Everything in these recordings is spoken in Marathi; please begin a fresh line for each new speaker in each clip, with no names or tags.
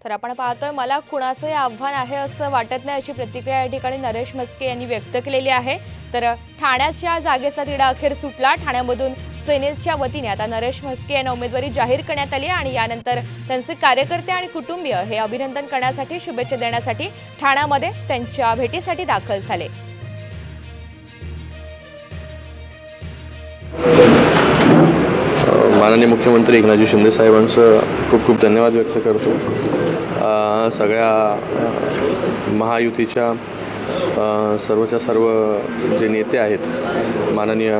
तर आपण पाहतोय मला कुणाचंही आव्हान आहे असं वाटत नाही अशी प्रतिक्रिया या ठिकाणी नरेश म्हस्के यांनी व्यक्त केलेली आहे। तर ठाण्याच्या जागेचा तिढा अखेर सुटला। ठाण्यामधून सेनेच्या वतीने आता नरेश म्हस्के यांना उमेदवारी जाहीर करण्यात आली आणि यानंतर त्यांचे कार्यकर्ते आणि कुटुंबीय हे अभिनंदन करण्यासाठी शुभेच्छा देण्यासाठी ठाण्यामध्ये त्यांच्या भेटीसाठी दाखल झाले।
माननीय मुख्यमंत्री एकनाथजी शिंदे साहेबांचं खूप खूप धन्यवाद व्यक्त करतो। सगळ्या महायुतीच्या सर्वच्या सर्व जे नेते आहेत, माननीय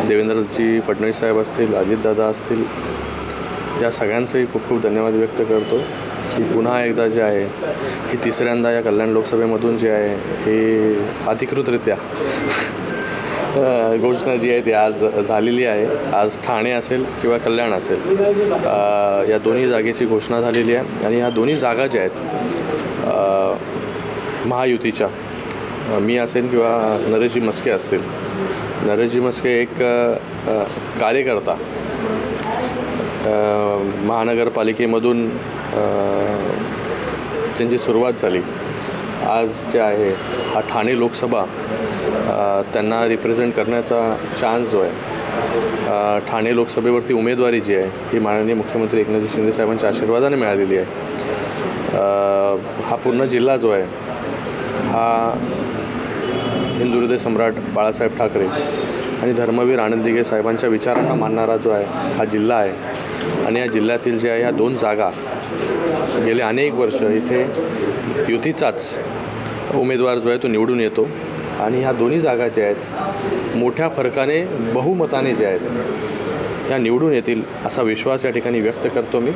देवेंद्रजी फडणवीस साहेब असतील, अजितदादा असतील, या सगळ्यांचंही खूप खूप धन्यवाद व्यक्त करतो की पुन्हा एकदा जे आहे ही तिसऱ्यांदा या कल्याण लोकसभेमधून जे आहे हे अधिकृतरित्या घोषणा जी आहे ती आज झालेली आहे। आज ठाणे असेल किंवा कल्याण असेल, या दोन्ही जागेची घोषणा झालेली आहे आणि या दोन्ही जागा ज्या आहेत महायुतीच्या, मी असेल किंवा नरेशजी म्हस्के असतील। नरेशजी म्हस्के एक कार्यकर्ता, महानगरपालिकेमधून त्यांची सुरुवात झाली। आज जे आहे हा ठाणे लोकसभा त्यांना रिप्रेझेंट करण्याचा चान्स जो आहे, ठाणे लोकसभेवरती उमेदवारी जी आहे ही माननीय मुख्यमंत्री एकनाथजी शिंदे साहेबांच्या आशीर्वादाने मिळालेली आहे। हा पूर्ण जिल्हा जो आहे हा हिंदुहृदय सम्राट बाळासाहेब ठाकरे आणि धर्मवीर आनंद दिघे साहेबांच्या विचारांना मानणारा जो आहे हा जिल्हा आहे आणि या जिल्ह्यातील जे आहे ह्या दोन जागा गेले अनेक वर्ष इथे युतीचाच उमेदवार जो आहे तो निवडून येतो आणि ह्या दोन्ही जागा ज्या आहेत मोठ्या फरकाने बहुमताने ज्या आहेत ह्या निवडून येतील असा विश्वास या ठिकाणी व्यक्त करतो मी।